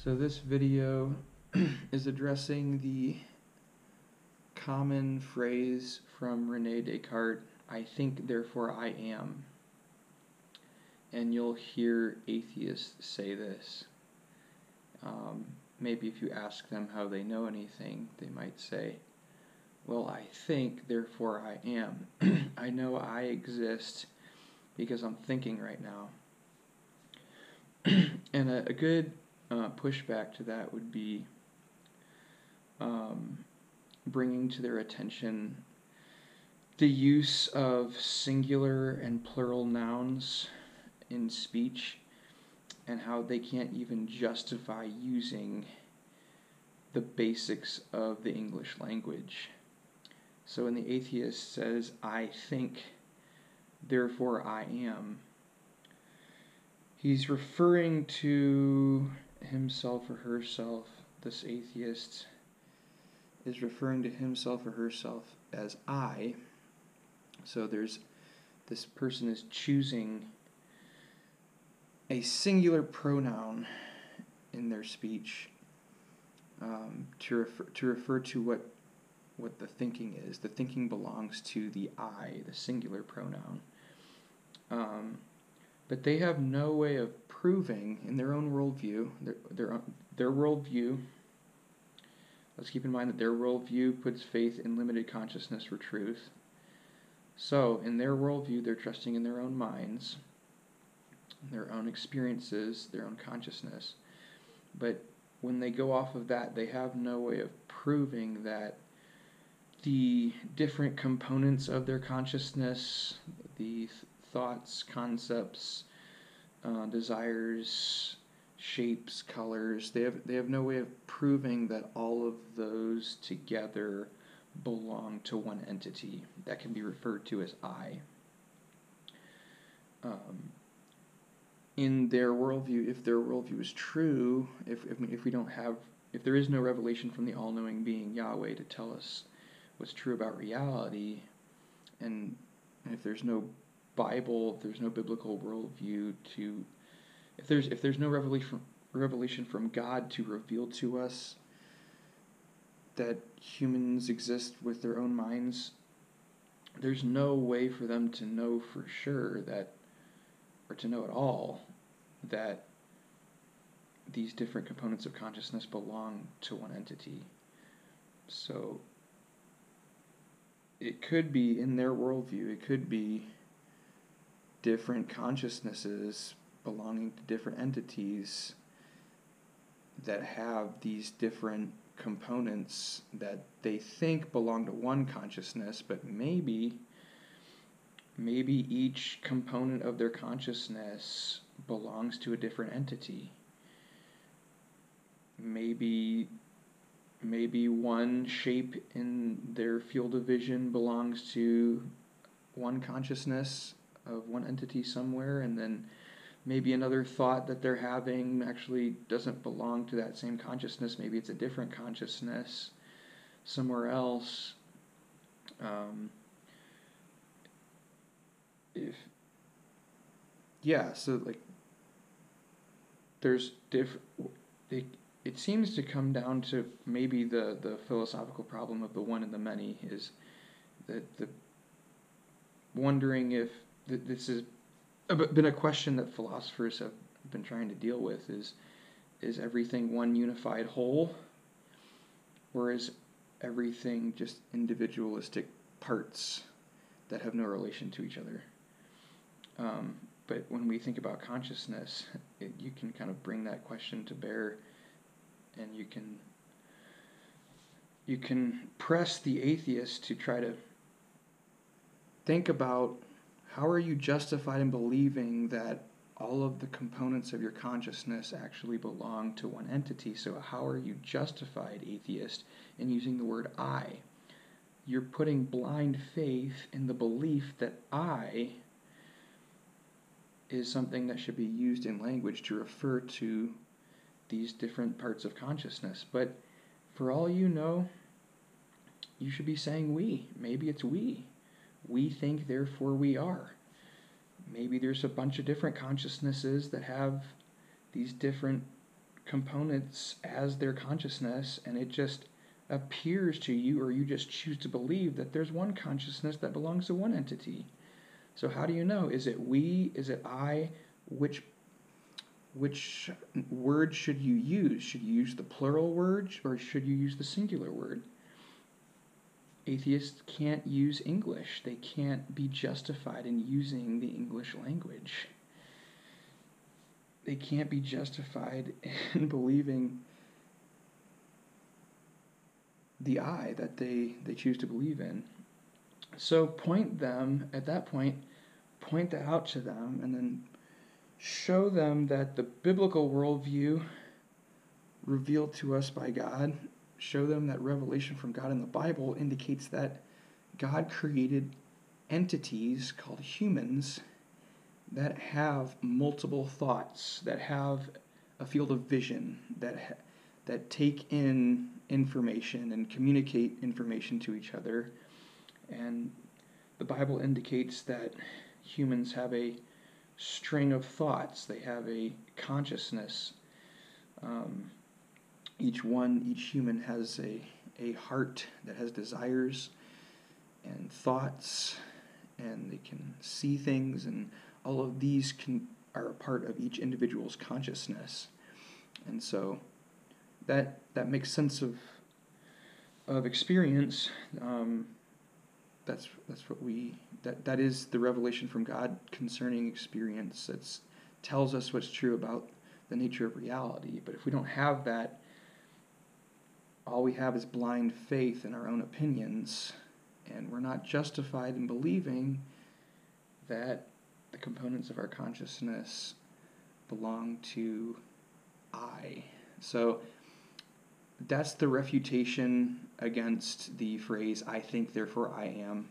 So this video is addressing the common phrase from Rene Descartes, I think, therefore I am. And you'll hear atheists say this. Maybe if you ask them how they know anything, they might say, well, I think, therefore I am. I know I exist because I'm thinking right now. And a good pushback to that would be bringing to their attention the use of singular and plural nouns in speech and how they can't even justify using the basics of the English language. So when the atheist says, I think, therefore I am, he's referring to himself or herself. This atheist is referring to himself or herself as I. So this person is choosing a singular pronoun in their speech to refer to what the thinking is. The thinking belongs to the I, the singular pronoun. But they have no way of proving in their own worldview, their worldview. Let's keep in mind that their worldview puts faith in limited consciousness for truth. So, in their worldview, they're trusting in their own minds, their own experiences, their own consciousness. But when they go off of that, they have no way of proving that the different components of their consciousness, the thoughts, concepts, desires, shapes, colors, they have no way of proving that all of those together belong to one entity that can be referred to as I. In their worldview, if their worldview is true, if there is no revelation from the all-knowing being Yahweh to tell us what's true about reality, and if there's no Bible, if there's no biblical worldview if there's no revelation from God to reveal to us that humans exist with their own minds, there's no way for them to know for sure that, or to know at all, that these different components of consciousness belong to one entity. So it could be, in their worldview, it could be different consciousnesses belonging to different entities that have these different components that they think belong to one consciousness, but maybe each component of their consciousness belongs to a different entity. Maybe one shape in their field of vision belongs to one consciousness of one entity somewhere, and then maybe another thought that they're having actually doesn't belong to that same consciousness. Maybe it's a different consciousness somewhere else. So like there's it seems to come down to maybe the philosophical problem of the one and the many, is the wondering if this has been a question that philosophers have been trying to deal with, is everything one unified whole, or is everything just individualistic parts that have no relation to each other? But when we think about consciousness, you can kind of bring that question to bear, and you can press the atheist to try to think about, how are you justified in believing that all of the components of your consciousness actually belong to one entity? So how are you justified, atheist, in using the word I? You're putting blind faith in the belief that I is something that should be used in language to refer to these different parts of consciousness. But for all you know, you should be saying we. Maybe it's we. We think, therefore we are. Maybe there's a bunch of different consciousnesses that have these different components as their consciousness, and it just appears to you, or you just choose to believe that there's one consciousness that belongs to one entity. So how do you know? Is it we? Is it I? Which word should you use? Should you use the plural word, or should you use the singular word? Atheists can't use English. They can't be justified in using the English language. They can't be justified in believing the I that they choose to believe in. So point that out to them, and then show them that the biblical worldview revealed to us by God, show them that revelation from God in the Bible indicates that God created entities called humans that have multiple thoughts, that have a field of vision, that take in information and communicate information to each other. And the Bible indicates that humans have a string of thoughts. They have a consciousness. Each human has a heart that has desires and thoughts, and they can see things, and all of these are a part of each individual's consciousness. And so that makes sense of experience. That is the revelation from God concerning experience. It tells us what's true about the nature of reality. But if we don't have that, all we have is blind faith in our own opinions, and we're not justified in believing that the components of our consciousness belong to I. So that's the refutation against the phrase, I think, therefore I am.